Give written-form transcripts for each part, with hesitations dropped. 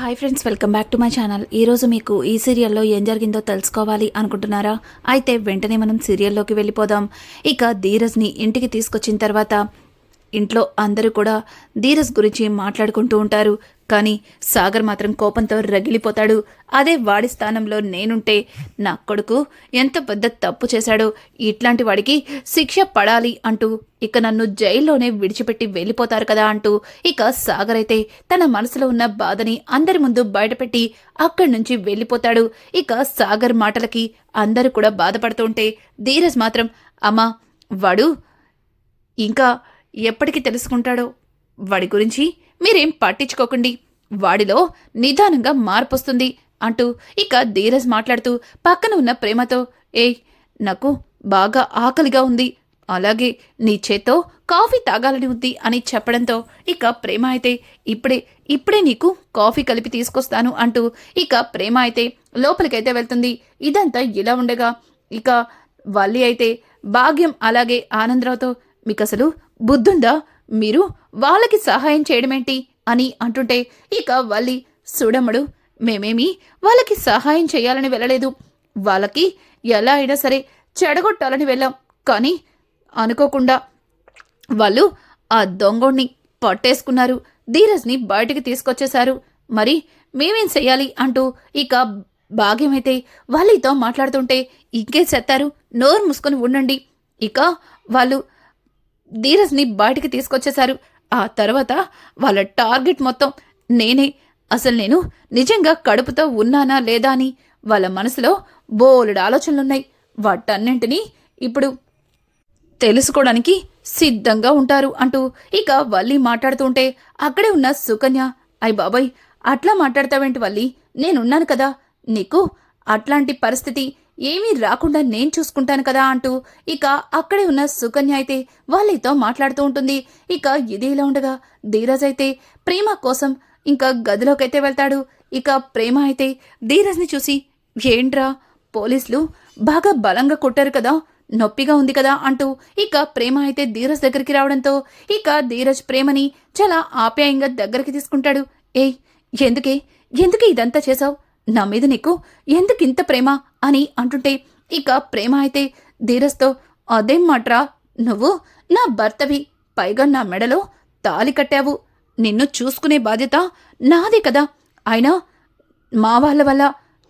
Hi friends, welcome back to my channel. ఈరోజు మీకు ఈ సీరియల్లో ఏం జరిగిందో తెలుసుకోవాలి అనుకుంటున్నారా? అయితే వెంటనే మనం సీరియల్లోకి వెళ్ళిపోదాం. ఇక ధీరజ్ని ఇంటికి తీసుకొచ్చిన తర్వాత ఇంట్లో అందరూ కూడా ధీరజ్ గురించి మాట్లాడుకుంటూ ఉంటారు. కానీ సాగర్ మాత్రం కోపంతో రగిలిపోతాడు. అదే వాడి స్థానంలో నేనుంటే నా కొడుకు ఎంత పెద్ద తప్పు చేశాడో, ఇట్లాంటి వాడికి శిక్ష పడాలి అంటూ ఇక నన్ను జైల్లోనే విడిచిపెట్టి వెళ్ళిపోతారు కదా అంటూ ఇక సాగర్ అయితే తన మనసులో ఉన్న బాధని అందరి ముందు బయటపెట్టి అక్కడి నుంచి వెళ్ళిపోతాడు. ఇక సాగర్ మాటలకి అందరూ కూడా బాధపడుతూ ఉంటే ధీరజ్ మాత్రం అమ్మా, వాడు ఇంకా ఎప్పటికి తెలుసుకుంటాడో, వాడి గురించి మీరేం పట్టించుకోకండి, వాడిలో నిదానంగా మార్పొస్తుంది అంటూ ఇక ధీరజ్ మాట్లాడుతూ పక్కన ఉన్న ప్రేమతో నాకు బాగా ఆకలిగా ఉంది, అలాగే నీ చేత్తో కాఫీ తాగాలని ఉంది అని చెప్పడంతో ఇక ప్రేమ అయితే ఇప్పుడే నీకు కాఫీ కలిపి తీసుకొస్తాను అంటూ ఇక ప్రేమ అయితే లోపలికైతే వెళ్తుంది. ఇదంతా ఇలా ఉండగా ఇక వల్లి అయితే భాగ్యం అలాగే ఆనందరావుతో మీకసలు బుద్ధుందా, మీరు వాళ్ళకి సహాయం చేయడమేంటి అని అంటుంటే ఇక వల్లి చూడమ్మడు, మేమేమి వాళ్ళకి సహాయం చేయాలని వెళ్ళలేదు, వాళ్ళకి ఎలా అయినా సరే చెడగొట్టాలని వెళ్ళాం, కానీ అనుకోకుండా వాళ్ళు ఆ దొంగోణ్ణి పట్టేసుకున్నారు, ధీరజ్ని బయటికి తీసుకొచ్చేశారు, మరి మేమేం చెయ్యాలి అంటూ ఇక భాగ్యమైతే వాళ్ళతో మాట్లాడుతుంటే ఇంకేం చేస్తారు, నోరు మూసుకొని ఉండండి, ఇక వాళ్ళు ధీరజ్ని బయటికి తీసుకొచ్చేశారు, ఆ తర్వాత వాళ్ళ టార్గెట్ మొత్తం నేనే, అసలు నేను నిజంగా కడుపుతో ఉన్నానా లేదా అని వాళ్ళ మనసులో బోలెడు ఆలోచనలున్నాయి, వాటన్నింటినీ ఇప్పుడు తెలుసుకోవడానికి సిద్ధంగా ఉంటారు అంటూ ఇక వల్లి మాట్లాడుతూ ఉంటే అక్కడే ఉన్న సుకన్య, అయ్ బాబాయ్ అట్లా మాట్లాడతావేంటి వల్లి, నేనున్నాను కదా, నీకు అట్లాంటి పరిస్థితి ఏమీ రాకుండా నేను చూసుకుంటాను కదా అంటూ ఇక అక్కడే ఉన్న సుకన్య అయితే వాళ్ళతో మాట్లాడుతూ ఉంటుంది. ఇక ఇది ఇలా ఉండగా ధీరజ్ అయితే ప్రేమ కోసం ఇంకా గదిలోకైతే వెళ్తాడు. ఇక ప్రేమ అయితే ధీరజ్ని చూసి ఏంట్రా, పోలీసులు బాగా బలంగా కొట్టారు కదా, నొప్పిగా ఉంది కదా అంటూ ఇక ప్రేమ అయితే ధీరజ్ దగ్గరికి రావడంతో ఇక ధీరజ్ ప్రేమని చాలా ఆప్యాయంగా దగ్గరికి తీసుకుంటాడు. ఎందుకే ఇదంతా చేసావు, నా మీద నీకు ఎందుకింత ప్రేమ అని అంటుంటే ఇక ప్రేమ అయితే ధీరజ్తో అదేం మాట్రా, నువ్వు నా భర్తవి, పైగా నా మెడలో తాళి కట్టావు, నిన్ను చూసుకునే బాధ్యత నాదే కదా, అయినా మా వాళ్ళ వల్ల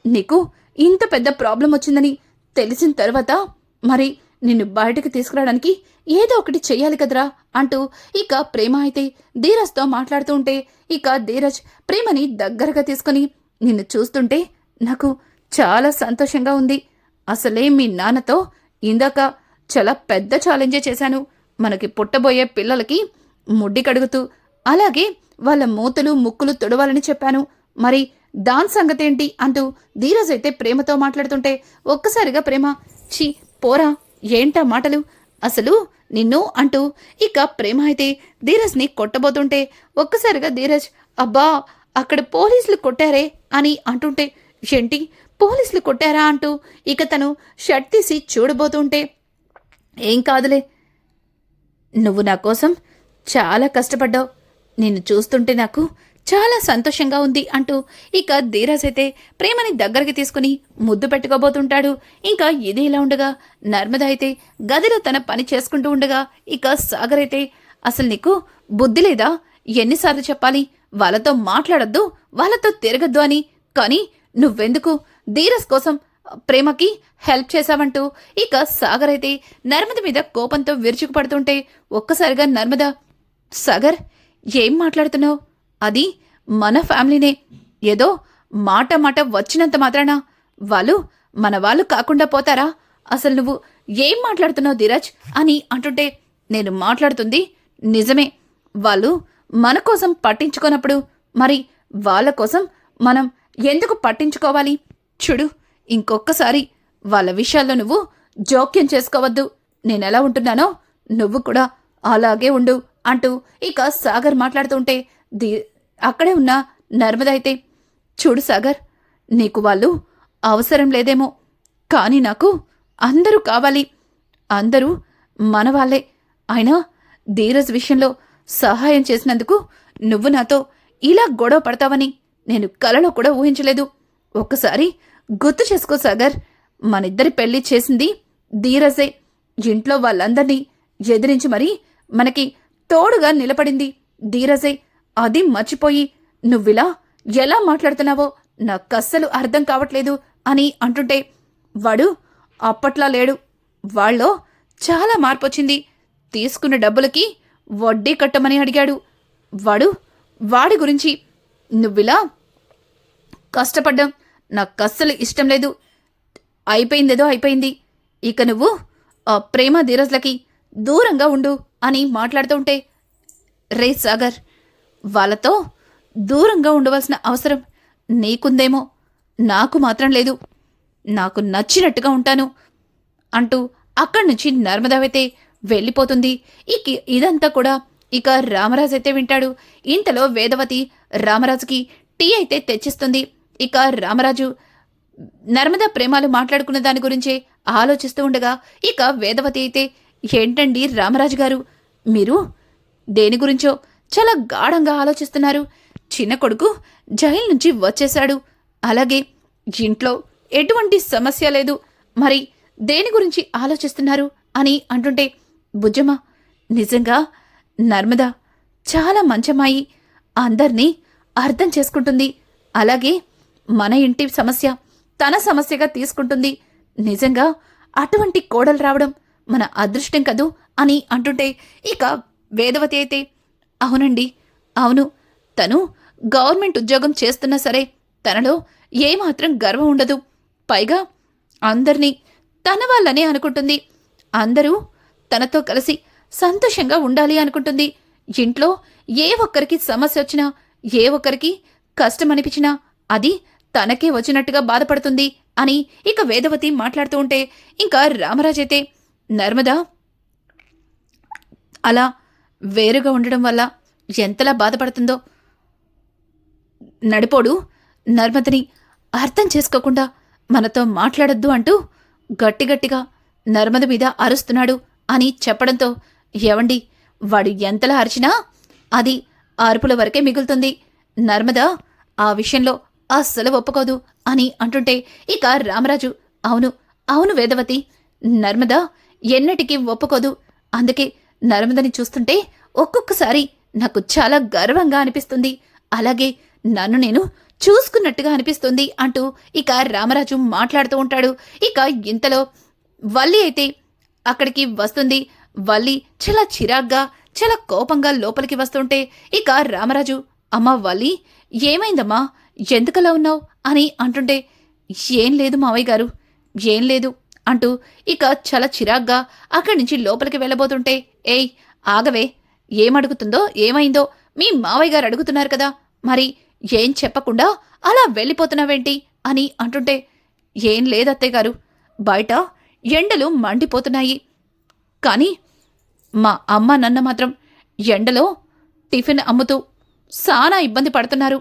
నీకు ఇంత పెద్ద ప్రాబ్లం వచ్చిందని తెలిసిన తర్వాత మరి నిన్ను బయటకు తీసుకురావడానికి ఏదో ఒకటి చెయ్యాలి కదరా అంటూ ఇక ప్రేమ అయితే ధీరజ్తో మాట్లాడుతూ ఉంటే ఇక ధీరజ్ ప్రేమని దగ్గరగా తీసుకుని నిన్ను చూస్తుంటే నాకు చాలా సంతోషంగా ఉంది, అసలే మీ నాన్నతో ఇందాక చాలా పెద్ద ఛాలెంజే చేశాను, మనకి పుట్టబోయే పిల్లలకి ముడ్డి కడుగుతూ అలాగే వాళ్ళ మూతలు ముక్కులు తుడవాలని చెప్పాను, మరి దాని సంగతేంటి అంటూ ధీరజ్ అయితే ప్రేమతో మాట్లాడుతుంటే ఒక్కసారిగా ప్రేమ ఛీ పోరా, ఏంటా మాటలు, అసలు నిన్ను అంటూ ఇక ప్రేమ అయితే ధీరజ్ని కొట్టబోతుంటే ఒక్కసారిగా ధీరజ్ అబ్బా అక్కడ పోలీసులు కొట్టారే అని అంటుంటే ఏంటి పోలీసులు కొట్టారా అంటూ ఇక తను షర్ట్ తీసి చూడబోతుంటే ఏం కాదులే, నువ్వు నా కోసం చాలా కష్టపడ్డావు, నిన్ను చూస్తుంటే నాకు చాలా సంతోషంగా ఉంది అంటూ ఇక ధీరజ్ అయితే ప్రేమని దగ్గరికి తీసుకుని ముద్దు పెట్టుకోబోతుంటాడు. ఇంకా ఇది ఇలా ఉండగా నర్మద అయితే గదిలో తన పని చేసుకుంటూ ఉండగా ఇక సాగర్ అయితే అసలు నీకు బుద్ధి లేదా, ఎన్నిసార్లు చెప్పాలి, వాళ్ళతో మాట్లాడొద్దు, వాళ్ళతో తిరగద్దు అని, కానీ నువ్వెందుకు ధీరజ్ కోసం ప్రేమకి హెల్ప్ చేశావంటూ ఇక సాగర్ అయితే నర్మద మీద కోపంతో విరుచుకుపడుతుంటే ఒక్కసారిగా నర్మద, సాగర్ ఏం మాట్లాడుతున్నావు, అది మన ఫ్యామిలీనే, ఏదో మాట వచ్చినంత మాత్రాన వాళ్ళు మన వాళ్ళు కాకుండా పోతారా, అసలు నువ్వు ఏం మాట్లాడుతున్నావు ధీరజ్ అని అంటుంటే నేను మాట్లాడుతుంది నిజమే, వాళ్ళు మన కోసం పట్టించుకోనప్పుడు మరి వాళ్ళ కోసం మనం ఎందుకు పట్టించుకోవాలి, చూడు ఇంకొక్కసారి వాళ్ళ విషయాల్లో నువ్వు జోక్యం చేసుకోవద్దు, నేనెలా ఉంటున్నానో నువ్వు కూడా అలాగే ఉండు అంటూ ఇక సాగర్ మాట్లాడుతుంటే అక్కడే ఉన్న నర్మద అయితే చూడు సాగర్, నీకు వాళ్ళు అవసరం లేదేమో, కానీ నాకు అందరూ కావాలి, అందరూ మన వాళ్ళే, అయినా ధీరజ్ విషయంలో సహాయం చేసినందుకు నువ్వు నాతో ఇలా గొడవ పడతావని నేను కలలో కూడా ఊహించలేదు. ఒక్కసారి గుర్తు చేసుకో సాగర్, మనిద్దరి పెళ్లి చేసింది ధీరజే. ఇంట్లో వాళ్ళందర్నీ ఎదిరించి మరీ మనకి తోడుగా నిలబడింది ధీరజే. అది మర్చిపోయి నువ్విలా ఎలా మాట్లాడుతున్నావో నాకస్సలు అర్థం కావట్లేదు అని అంటుంటే, వాడు అప్పట్లా లేడు. వాళ్ళో చాలా మార్పొచ్చింది. తీసుకున్న డబ్బులకి వడ్డీ కట్టమని అడిగాడు. వాడి గురించి నువ్విలా కష్టపడ్డం నాకస్సలు ఇష్టం లేదు. అయిపోయిందేదో అయిపోయింది. ఇక నువ్వు ఆ ప్రేమ ధీరజ్లకి దూరంగా ఉండు అని మాట్లాడుతూ ఉంటే, రే సాగర్, వాళ్ళతో దూరంగా ఉండవలసిన అవసరం నీకుందేమో, నాకు మాత్రం లేదు. నాకు నచ్చినట్టుగా ఉంటాను అంటూ అక్కడి నుంచి నర్మదావైతే వెళ్ళిపోతుంది. ఇదంతా కూడా ఇక రామరాజు అయితే వింటాడు. ఇంతలో వేదవతి రామరాజుకి టీ అయితే తెచ్చిస్తుంది. ఇక రామరాజు నర్మదా ప్రేమాలు మాట్లాడుకున్న దాని గురించే ఆలోచిస్తూ ఉండగా ఇక వేదవతి అయితే, ఏంటండి రామరాజు గారు, మీరు దేని గురించో చాలా గాఢంగా ఆలోచిస్తున్నారు. చిన్న కొడుకు జైలు నుంచి వచ్చేశాడు. అలాగే ఇంట్లో ఎటువంటి సమస్య లేదు. మరి దేని గురించి ఆలోచిస్తున్నారు అని అంటుంటే, బుజ్జమ్మ, నిజంగా నర్మద చాలా మంచమ్మాయి. అందర్నీ అర్థం చేసుకుంటుంది. అలాగే మన ఇంటి సమస్య తన సమస్యగా తీసుకుంటుంది. నిజంగా అటువంటి కోడలు రావడం మన అదృష్టం కదూ అని అంటుంటే, ఇక వేదవతి అయితే, అవునండి, అవును, తను గవర్నమెంట్ ఉద్యోగం చేస్తున్నా సరే తనలో ఏమాత్రం గర్వం ఉండదు. పైగా అందర్నీ తన వాళ్ళనే అనుకుంటుంది. అందరూ తనతో కలిసి సంతోషంగా ఉండాలి అనుకుంటుంది. ఇంట్లో ఏ ఒక్కరికి సమస్య వచ్చినా, ఏ ఒక్కరికి కష్టం అనిపించినా అది తనకే వచ్చినట్టుగా బాధపడుతుంది అని ఇక వేదవతి మాట్లాడుతూ ఉంటే, ఇంకా రామరాజైతే నర్మదా అలా వేరుగా ఉండడం వల్ల ఎంతలా బాధపడుతుందో, నడిపోడు నర్మదని అర్థం చేసుకోకుండా మనతో మాట్లాడొద్దు అంటూ గట్టిగట్టిగా నర్మద మీద అరుస్తున్నాడు అని చెప్పడంతో, ఏవండి, వాడు ఎంతలా అరిచినా అది అరుపుల వరకే మిగులుతుంది. నర్మద ఆ విషయంలో అస్సలు ఒప్పుకోదు అని అంటుంటే, ఇక రామరాజు, అవును అవును వేదవతి, నర్మద ఎన్నటికీ ఒప్పుకోదు. అందుకే నర్మదని చూస్తుంటే ఒక్కొక్కసారి నాకు చాలా గర్వంగా అనిపిస్తుంది. అలాగే నన్ను నేను చూసుకున్నట్టుగా అనిపిస్తుంది అంటూ ఇక రామరాజు మాట్లాడుతూ ఉంటాడు. ఇక ఇంతలో వల్లి అయితే అక్కడికి వస్తుంది. వల్లి చాలా చిరాగ్గా, చాలా కోపంగా లోపలికి వస్తుంటే, ఇక రామరాజు, అమ్మా వల్లి, ఏమైందమ్మా, ఎందుకలా ఉన్నావు అని అంటుంటే, ఏం లేదు మావయ్య గారు, ఏం లేదు అంటూ ఇక చాలా చిరాగ్గా అక్కడి నుంచి లోపలికి వెళ్ళబోతుంటే, ఏయ్ ఆగవే, ఏమడుగుతుందో ఏమైందో మీ మావయ్య గారు అడుగుతున్నారు కదా, మరి ఏం చెప్పకుండా అలా వెళ్ళిపోతున్నావేంటి అని అంటుంటే, ఏం లేదత్తయ్య గారు, బయట ఎండలు మండిపోతున్నాయి. కానీ మా అమ్మ నాన్న మాత్రం ఎండలో టిఫిన్ అమ్ముతూ సానా ఇబ్బంది పడుతున్నారు.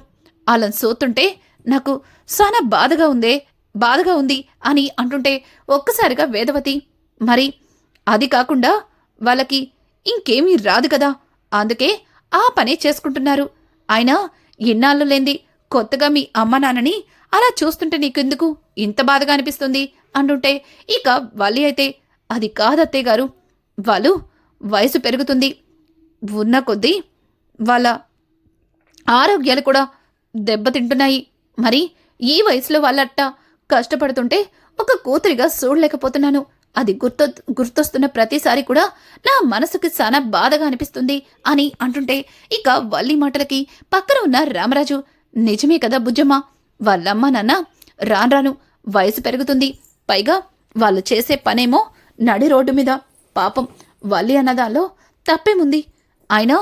అలా సోతుంటే నాకు సానా బాధగా ఉంది అని అంటుంటే, ఒక్కసారిగా వేదవతి, మరి అది కాకుండా వాళ్ళకి ఇంకేమీ రాదు కదా, అందుకే ఆ పనే చేసుకుంటున్నారు. అయినా ఇన్నాళ్ళు లేంది కొత్తగా మీ అమ్మ నాన్నని అలా చూస్తుంటే నీకెందుకు ఇంత బాధగా అనిపిస్తుంది అంటుంటే, ఇక వల్లి అయితే, అది కాదత్తయ్య గారు, వాళ్ళు వయసు పెరుగుతుంది, ఉన్న కొద్దీ వాళ్ళ ఆరోగ్యాలు కూడా దెబ్బతింటున్నాయి. మరి ఈ వయసులో వాళ్ళట్ట కష్టపడుతుంటే ఒక కూతురిగా చూడలేకపోతున్నాను. అది గుర్తొస్తున్న ప్రతిసారి కూడా నా మనసుకి చాలా బాధగా అనిపిస్తుంది అని అంటుంటే, ఇక వల్లి మాటలకి పక్కన ఉన్న రామరాజు, నిజమే కదా బుజ్జమ్మ, వాళ్ళమ్మ నాన్న రాను వయసు పెరుగుతుంది. పైగా వాళ్ళు చేసే పనేమో నడి రోడ్డు మీద. పాపం వల్లి అన్నదాల్లో తప్పేముంది. అయినా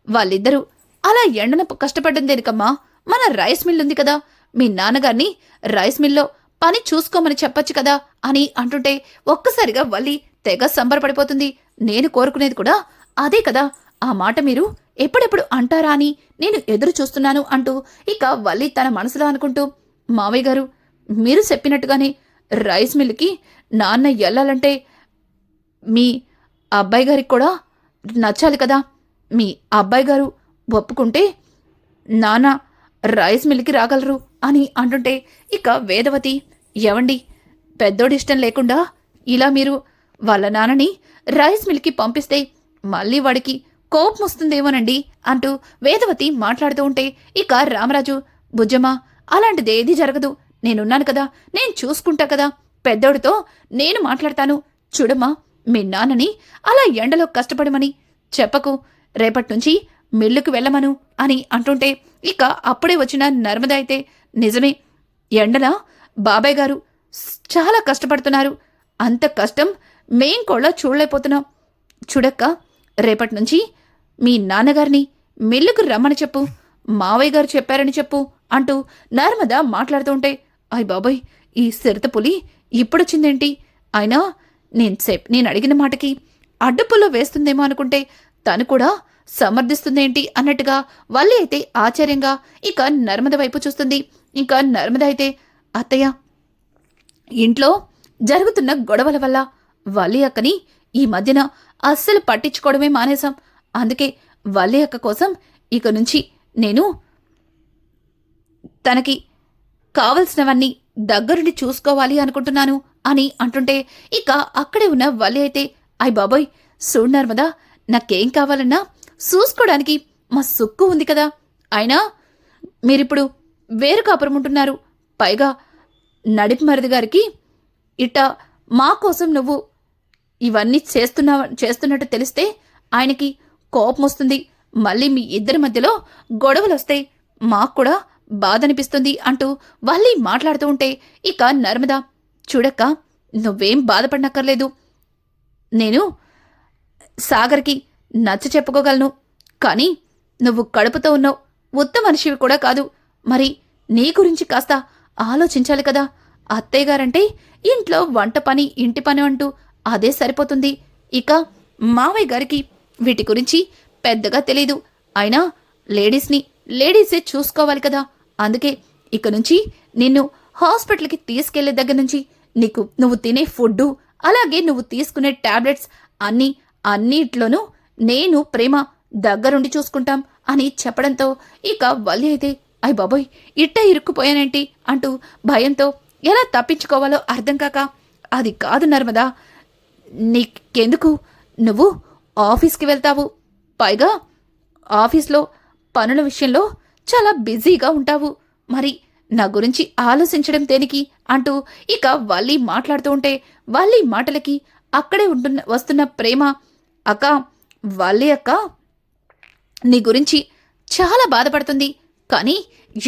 వాళ్ళిద్దరూ అలా ఎండన కష్టపడ్డం దేనికమ్మా, మన రైస్ మిల్ ఉంది కదా, మీ నాన్నగారిని రైస్ మిల్లో పని చూసుకోమని చెప్పొచ్చు కదా అని అంటుంటే, ఒక్కసారిగా వల్లి తెగ సంబరపడిపోతుంది. నేను కోరుకునేది కూడా అదే కదా, ఆ మాట మీరు ఎప్పుడెప్పుడు అంటారా అని నేను ఎదురు చూస్తున్నాను అంటూ ఇక వల్లి తన మనసులో అనుకుంటూ, మావయ్య గారు, మీరు చెప్పినట్టుగానే రైస్ మిల్లుకి నాన్న వెళ్ళాలంటే మీ అబ్బాయి గారికి కూడా నచ్చాలి కదా, మీ అబ్బాయి గారు ఒప్పుకుంటే నాన్న రైస్ మిల్కి రాగలరు అని అంటుంటే ఇక వేదవతి, ఏవండి, పెద్దోడిష్టం లేకుండా ఇలా మీరు వాళ్ళ నాన్నని రైస్ మిల్కి పంపిస్తే మళ్ళీ వాడికి కోపం వస్తుందేమోనండి అంటూ వేదవతి మాట్లాడుతూ ఉంటే ఇక రామరాజు, బుజ్జమ్మ, అలాంటిదేదీ జరగదు, నేనున్నాను కదా, నేను చూసుకుంటా కదా, పెద్దోడితో నేను మాట్లాడతాను. చూడమ్మా, మీ నాన్నని అలా ఎండలో కష్టపడమని చెప్పకు, రేపట్నుంచి మిల్లుకు వెళ్ళమను అని అంటుంటే ఇక అప్పుడే వచ్చిన నర్మద అయితే, నిజమే, ఎండలా బాబాయ్ గారు చాలా కష్టపడుతున్నారు, అంత కష్టం మేం కూడా చూడలేకపోతున్నాం. చూడక్క, రేపట్నుంచి మీ నాన్నగారిని మిల్లుకు రమ్మని చెప్పు, మావయ్య గారు చెప్పారని చెప్పు అంటూ నర్మద మాట్లాడుతూ ఉంటే, అయ్ బాబోయ్, ఈ సిరతపులి ఇప్పుడొచ్చిందేంటి, అయినా నేను అడిగిన మాటకి అడ్డుపుల్లో వేస్తుందేమో అనుకుంటే తను కూడా సమర్థిస్తుందేంటి అన్నట్టుగా వల్లి అయితే ఆశ్చర్యంగా ఇక నర్మద వైపు చూస్తుంది. ఇంకా నర్మద అయితే, అత్తయ్య, ఇంట్లో జరుగుతున్న గొడవల వల్ల వల్లి అక్కని ఈ మధ్యన అస్సలు పట్టించుకోవడమే మానేశాం. అందుకే వల్లి అక్క కోసం ఇక నుంచి నేను తనకి కావలసినవన్నీ దగ్గరుండి చూసుకోవాలి అనుకుంటున్నాను అని అంటుంటే ఇక అక్కడే ఉన్న వల్లి అయితే, అయ్ బాబోయ్, చూడు నర్మదా, నాకేం కావాలన్నా చూసుకోవడానికి మా సుక్కు ఉంది కదా, అయినా మీరిప్పుడు వేరు కాపురం ఉంటున్నారు, పైగా నడిపి మరిది గారికి ఇట్ట మా కోసం నువ్వు ఇవన్నీ చేస్తున్నట్టు తెలిస్తే ఆయనకి కోపం వస్తుంది, మళ్ళీ మీ ఇద్దరి మధ్యలో గొడవలు వస్తాయి, మాకు కూడా బాధ అనిపిస్తుంది అంటూ వల్లి మాట్లాడుతూ ఉంటే ఇక నర్మద, చూడక్క, నువ్వేం బాధపడనక్కర్లేదు, నేను సాగర్కి నచ్చ చెప్పుకోగలను, కానీ నువ్వు కడుపుతో ఉన్నావు, ఉత్త మనిషివి కూడా కాదు, మరి నీ గురించి కాస్త ఆలోచించాలి కదా, అత్తయ్య గారంటే ఇంట్లో వంట పని ఇంటి పని అంటూ అదే సరిపోతుంది, ఇక మావయ్య గారికి వీటి గురించి పెద్దగా తెలీదు, అయినా లేడీసే చూసుకోవాలి కదా, అందుకే ఇక నుంచి నిన్ను హాస్పిటల్కి తీసుకెళ్లే దగ్గర నుంచి నువ్వు తినే ఫుడ్డు, అలాగే నువ్వు తీసుకునే టాబ్లెట్స్ అన్నిట్లోనూ నేను ప్రేమ దగ్గరుండి చూసుకుంటాం అని చెప్పడంతో ఇక వల్లి అయితే, అయ్ బాబోయ్, ఇట్ట ఇరుక్కుపోయానేంటి అంటూ భయంతో ఎలా తప్పించుకోవాలో అర్థం కాక, అది కాదు నర్మదా, నీకెందుకు, నువ్వు ఆఫీస్కి వెళ్తావు, పైగా ఆఫీస్లో పనుల విషయంలో చాలా బిజీగా ఉంటావు, మరి నా గురించి ఆలోచించడం దేనికి అంటూ ఇక వల్లి మాట్లాడుతూ ఉంటే వల్లి మాటలకి అక్కడే వస్తున్న ప్రేమ, అక్క, వల్లి అక్క నీ గురించి చాలా బాధపడుతుంది, కానీ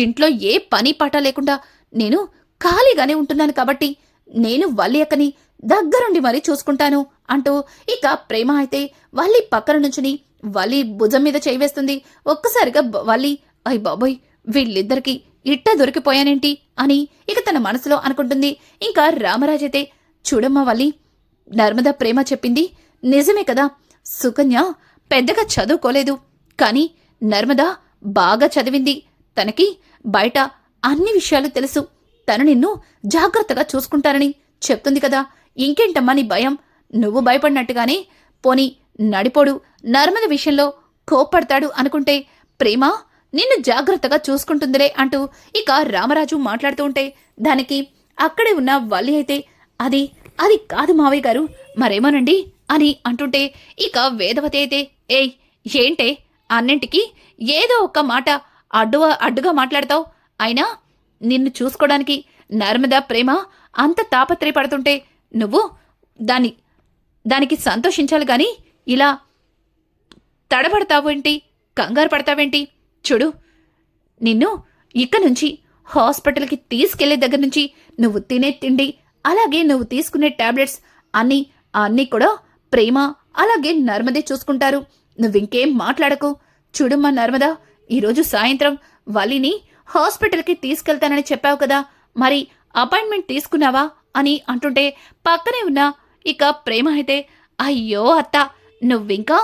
ఇంట్లో ఏ పని పాట లేకుండా నేను ఖాళీగానే ఉంటున్నాను కాబట్టి నేను వల్లి అక్కని దగ్గరుండి మరీ చూసుకుంటాను అంటూ ఇక ప్రేమ అయితే వల్లి పక్కన నుంచుని వల్లి భుజం మీద చేయి వేస్తుంది. ఒక్కసారిగా వల్లి, అయ్ బాబోయ్, వీళ్ళిద్దరికి ఇట్ట దొరికిపోయానేంటి అని ఇక తన మనసులో అనుకుంటుంది. ఇంకా రామరాజ్ అయితే, చూడమ్మా వల్లి, నర్మద ప్రేమ చెప్పింది నిజమే కదా, సుకన్య పెద్దగా చదువుకోలేదు, కానీ నర్మద బాగా చదివింది, తనకి బయట అన్ని విషయాలు తెలుసు, తను నిన్ను జాగ్రత్తగా చూసుకుంటారని చెప్తుంది కదా, ఇంకేంటమ్మా నీ భయం, నువ్వు భయపడినట్టుగానే పోనీ నడిపోడు నర్మద విషయంలో కోప్పడతాడు అనుకుంటే ప్రేమ నిన్ను జాగ్రత్తగా చూసుకుంటుందిలే అంటూ ఇక రామరాజు మాట్లాడుతూ ఉంటే దానికి అక్కడే ఉన్న వల్లి అయితే, అది కాదు మావయ్య గారు, మరేమోనండి అని అంటుంటే ఇక వేదవతి అయితే, ఏయ్, ఏంటే అన్నింటికి ఏదో ఒక మాట అడ్డుగా మాట్లాడతావు, అయినా నిన్ను చూసుకోవడానికి నర్మద ప్రేమ అంత తాపత్రయపడుతుంటే నువ్వు దానికి సంతోషించాలి గాని ఇలా తడబడతావేంటి, కంగారు పడతావేంటి, చూడు, నిన్ను ఇక నుంచి హాస్పిటల్కి తీసుకెళ్లే దగ్గర నుంచి నువ్వు తినే తిండి, అలాగే నువ్వు తీసుకునే టాబ్లెట్స్ అన్నీ కూడా ప్రేమ అలాగే నర్మదే చూసుకుంటారు, నువ్వింకేం మాట్లాడకు. చూడమ్మా నర్మదా, ఈరోజు సాయంత్రం వల్లిని హాస్పిటల్కి తీసుకెళ్తానని చెప్పావు కదా, మరి అపాయింట్మెంట్ తీసుకున్నావా అని అంటుంటే పక్కనే ఉన్న ఇక ప్రేమ అయితే, అయ్యో అత్త, నువ్వింకా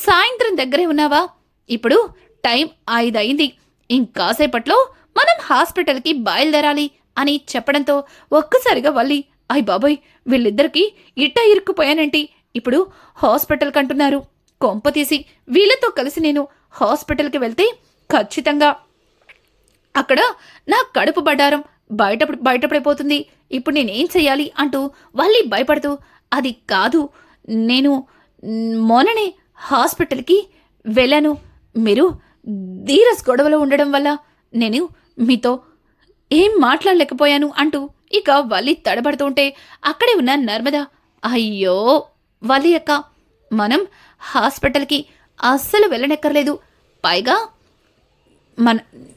సాయంత్రం దగ్గరే ఉన్నావా, ఇప్పుడు టైం 5 అయింది, ఇంకాసేపట్లో మనం హాస్పిటల్కి బయలుదేరాలి అని చెప్పడంతో ఒక్కసారిగా వల్లి, అయ్ బాబోయ్, వీళ్ళిద్దరికీ ఇట్ట ఇరుక్కుపోయానేంటి, ఇప్పుడు హాస్పిటల్ కంటున్నారు, కొంప తీసి వీళ్ళతో కలిసి నేను హాస్పిటల్కి వెళ్తే ఖచ్చితంగా అక్కడ నా కడుపు బడారం బయటపడిపోతుంది. ఇప్పుడు నేనేం చెయ్యాలి అంటూ వల్లి భయపడుతూ, అది కాదు, నేను మొన్ననే హాస్పిటల్కి వెళ్ళాను. మీరు ధీరస్ గొడవలో ఉండడం వల్ల నేను మీతో ఏం మాట్లాడలేకపోయాను అంటూ ఇక వల్లి తడబడుతూ ఉంటే అక్కడే ఉన్న నర్మద, అయ్యో వల్లి అక్క, మనం హాస్పిటల్కి అస్సలు వెళ్ళనక్కర్లేదు. పైగా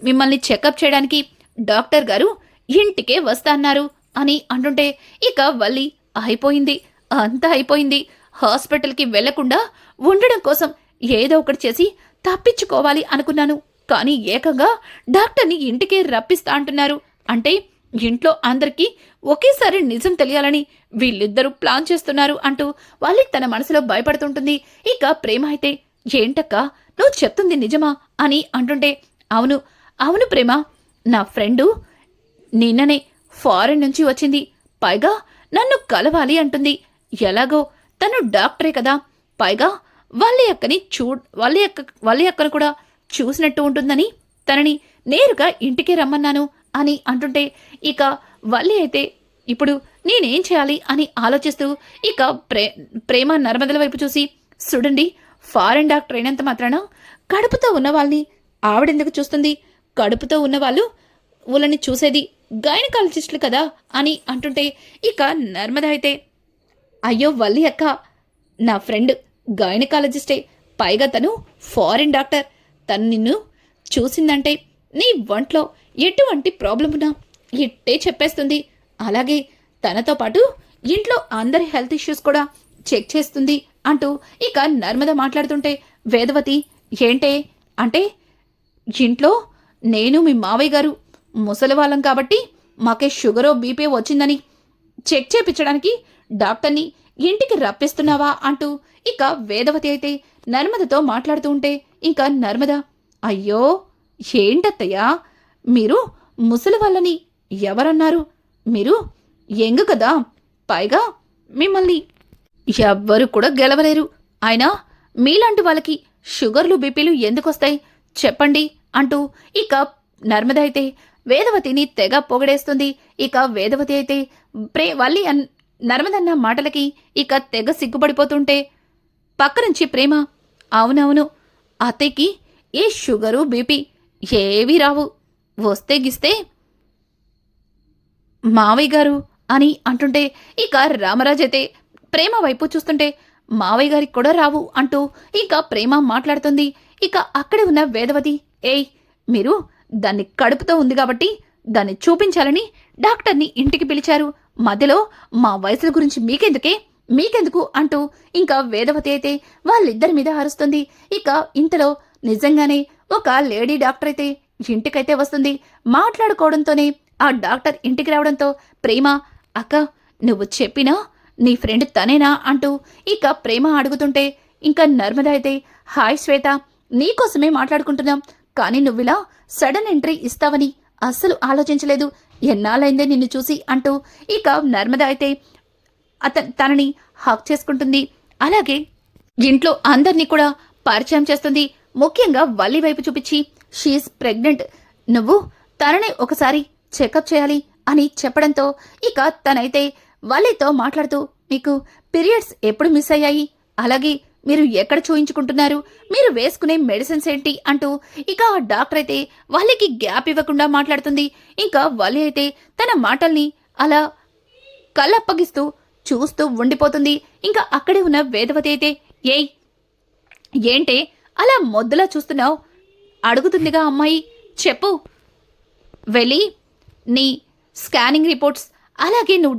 మిమ్మల్ని చెకప్ చేయడానికి డాక్టర్ గారు ఇంటికే వస్తా అన్నారు అని అంటుంటే ఇక వల్లి అయిపోయింది, అంతా అయిపోయింది. హాస్పిటల్కి వెళ్లకుండా ఉండడం కోసం ఏదో ఒకటి చేసి తప్పించుకోవాలి అనుకున్నాను. కానీ ఏకంగా డాక్టర్ని ఇంటికే రప్పిస్తా అంటున్నారు. అంటే ఇంట్లో అందరికీ ఒకేసారి నిజం తెలియాలని వీళ్ళిద్దరూ ప్లాన్ చేస్తున్నారు అంటూ వల్లి తన మనసులో భయపడుతుంటుంది. ఇక ప్రేమ అయితే, ఏంటక్క నువ్వు చెప్తుంది నిజమా అని అంటుంటే, అవును అవును ప్రేమ, నా ఫ్రెండు నిన్ననే ఫారెన్ నుంచి వచ్చింది. పైగా నన్ను కలవాలి అంటుంది. ఎలాగో తను డాక్టరే కదా, పైగా వల్లి అక్కను కూడా చూసినట్టు ఉంటుందని తనని నేరుగా ఇంటికే రమ్మన్నాను అని అంటుంటే ఇక వల్లి అయితే, ఇప్పుడు నేనేం చేయాలి అని ఆలోచిస్తూ ఇక ప్రేమ నర్మదల వైపు చూసి, చూడండి, ఫారెన్ డాక్టర్ అయినంత మాత్రాన కడుపుతో ఉన్న వాళ్ళని ఆవిడెందుకు చూస్తుంది? కడుపుతో ఉన్నవాళ్ళు వాళ్ళని చూసేది గైనకాలజిస్టులు కదా అని అంటుంటే ఇక నర్మద అయితే, అయ్యో వల్లి అక్క, నా ఫ్రెండ్ గైనకాలజిస్టే, పైగా తను ఫారిన్ డాక్టర్. తను నిన్ను చూసిందంటే నీ ఒంట్లో ఎటువంటి ప్రాబ్లం ఉన్నా ఇట్టే చెప్పేస్తుంది. అలాగే తనతో పాటు ఇంట్లో అందరి హెల్త్ ఇష్యూస్ కూడా చెక్ చేస్తుంది అంటూ ఇక నర్మద మాట్లాడుతుంటే, వేదవతి ఏంటే అంటే, ఇంట్లో నేను మీ మావయ్య గారు ముసలివాళ్ళం కాబట్టి మాకే షుగరో బీపీ వచ్చిందని చెక్ చేపించడానికి డాక్టర్ని ఇంటికి రప్పిస్తున్నావా అంటూ ఇక వేదవతి అయితే నర్మదతో మాట్లాడుతూ ఉంటే ఇక నర్మద, అయ్యో ఏంటత్తయ్యా, మీరు ముసలి వాళ్ళని ఎవరన్నారు? మీరు యంగ్ కదా, పైగా మిమ్మల్ని ఎవ్వరు కూడా గెలవలేరు. అయినా మీలాంటి వాళ్ళకి షుగర్లు బీపీలు ఎందుకొస్తాయి చెప్పండి అంటూ ఇక నర్మద అయితే వేదవతిని తెగ పొగడేస్తుంది. ఇక వేదవతి అయితే వల్లి నర్మదన్న మాటలకి ఇక తెగ సిగ్గుపడిపోతుంటే పక్క నుంచి ప్రేమ, అవునవును, అత్తయ్యకి ఏ షుగరు బీపీ ఏవీ రావు, వస్తే గిస్తే మావయ్య గారు అని అంటుంటే ఇక రామరాజ్ అయితే ప్రేమ వైపు చూస్తుంటే, మావయ్య గారికి కూడా రావు అంటూ ఇక ప్రేమ మాట్లాడుతుంది. ఇక అక్కడే ఉన్న వేదవతి, ఏయ్, మీరు దాన్ని కడుపుతో ఉంది కాబట్టి దాన్ని చూపించాలని డాక్టర్ని ఇంటికి పిలిచారు. మధ్యలో మా వయసుల గురించి మీకెందుకు అంటూ ఇంకా వేదవతి అయితే వాళ్ళిద్దరి మీద అరుస్తుంది. ఇక ఇంతలో నిజంగానే ఒక లేడీ డాక్టర్ అయితే ఇంటికైతే వస్తుంది. మాట్లాడుకోవడంతోనే ఆ డాక్టర్ ఇంటికి రావడంతో ప్రేమ, అక్క నువ్వు చెప్పినా నీ ఫ్రెండ్ తనేనా అంటూ ఇక ప్రేమ అడుగుతుంటే ఇంకా నర్మద అయితే, హాయ్ శ్వేత, నీకోసమే మాట్లాడుకుంటున్నాం, కానీ నువ్విలా సడన్ ఎంట్రీ ఇస్తావని అస్సలు ఆలోచించలేదు. ఎన్నాళ్ళైందే నిన్ను చూసి అంటూ ఇక నర్మద అయితే తనని హక్ చేసుకుంటుంది. అలాగే ఇంట్లో అందరినీ కూడా పరిచయం చేస్తుంది. ముఖ్యంగా వల్లి వైపు చూపించి, షీఈస్ ప్రెగ్నెంట్, నువ్వు తననే ఒకసారి చెకప్ చేయాలి అని చెప్పడంతో ఇక తనైతే వల్లితో మాట్లాడుతూ, మీకు పీరియడ్స్ ఎప్పుడు మిస్ అయ్యాయి, అలాగే మీరు ఎక్కడ చూయించుకుంటున్నారు, మీరు వేసుకునే మెడిసిన్స్ ఏంటి అంటూ ఇక ఆ డాక్టర్ అయితే వల్లికి గ్యాప్ ఇవ్వకుండా మాట్లాడుతుంది. ఇంకా వల్లి అయితే తన మాటల్ని అలా కళ్ళప్పగిస్తూ చూస్తూ ఉండిపోతుంది. ఇంకా అక్కడే ఉన్న వేదవతి అయితే, ఏయ్ ఏంటే అలా మొద్దులా చూస్తున్నావు, అడుగుతుందిగా అమ్మాయి, చెప్పు, వెళ్ళి నీ స్కానింగ్ రిపోర్ట్స్ అలాగే నువ్వు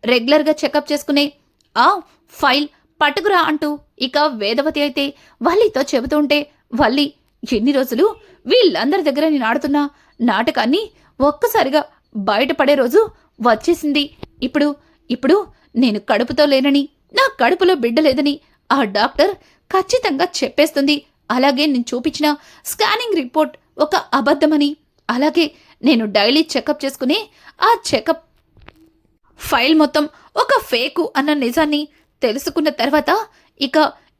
రెగ్యులర్గా చెకప్ చేసుకునే ఆ ఫైల్ పట్టుకురా అంటూ ఇక వేదవతి అయితే వల్లితో చెబుతూ ఉంటే, వల్లి ఎన్ని రోజులు వీళ్ళందరి దగ్గర నేను ఆడుతున్న నాటకాన్ని ఒక్కసారిగా బయటపడే రోజు వచ్చేసింది. ఇప్పుడు నేను కడుపుతో లేనని, నా కడుపులో బిడ్డ లేదని ఆ డాక్టర్ ఖచ్చితంగా చెప్పేస్తుంది. అలాగే నేను చూపించిన స్కానింగ్ రిపోర్ట్ ఒక అబద్ధమని, అలాగే నేను డైలీ చెకప్ చేసుకునే ఆ చెకప్ ఫైల్ మొత్తం ఒక ఫేకు అన్న నిజాన్ని తెలుసుకున్న తర్వాత ఇక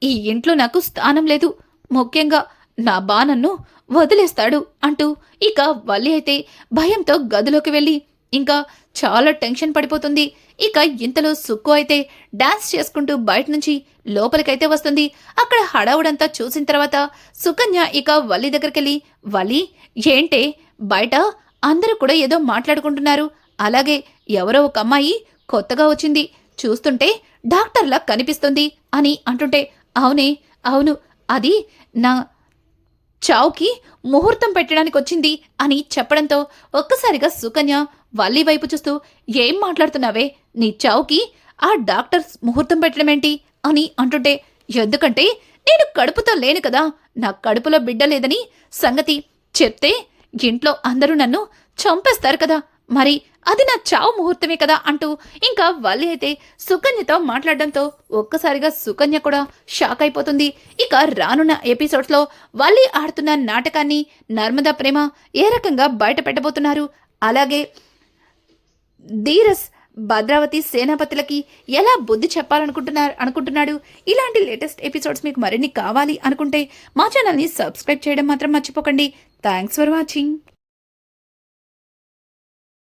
ఈ ఇంట్లో నాకు స్థానం లేదు. ముఖ్యంగా నా బానన్ను వదిలేస్తాడు అంటూ ఇక వల్లి అయితే భయంతో గదిలోకి వెళ్ళి ఇంకా చాలా టెన్షన్ పడిపోతుంది. ఇక ఇంతలో సుక్కు అయితే డాన్స్ చేసుకుంటూ బయట నుంచి లోపలికైతే వస్తుంది. అక్కడ హడావుడంతా చూసిన తర్వాత సుకన్య ఇక వల్లి దగ్గరికెళ్ళి, వల్లి ఏంటే బయట అందరూ కూడా ఏదో మాట్లాడుకుంటున్నారు, అలాగే ఎవరో ఒక అమ్మాయి కొత్తగా వచ్చింది, చూస్తుంటే డాక్టర్లా కనిపిస్తుంది అని అంటుంటే, అవును అది నా చావుకి ముహూర్తం పెట్టడానికి వచ్చింది అని చెప్పడంతో ఒక్కసారిగా సుకన్య వల్లి వైపు చూస్తూ, ఏం మాట్లాడుతున్నావే, నీ చావుకి ఆ డాక్టర్ ముహూర్తం పెట్టడమేంటి అని అంటుంటే, ఎందుకంటే నేను కడుపుతో లేను కదా, నా కడుపులో బిడ్డ లేదని సంగతి చెప్తే ఇంట్లో అందరూ నన్ను చంపేస్తారు కదా, మరి అది నా చావు ముహూర్తమే కదా అంటూ ఇంకా వల్లి అయితే సుకన్యతో మాట్లాడడంతో ఒక్కసారిగా సుకన్య కూడా షాక్ అయిపోతుంది. ఇక రానున్న ఎపిసోడ్స్లో వల్లి ఆడుతున్న నాటకాన్ని నర్మదా ప్రేమ ఏ రకంగా బయట పెట్టబోతున్నారు, అలాగే ధీరస్ భద్రావతి సేనాపతులకి ఎలా బుద్ధి అనుకుంటున్నాడు. ఇలాంటి లేటెస్ట్ ఎపిసోడ్స్ మీకు మరిన్ని కావాలి అనుకుంటే మా ఛానల్ని సబ్స్క్రైబ్ చేయడం మాత్రం మర్చిపోకండి. Thanks for watching.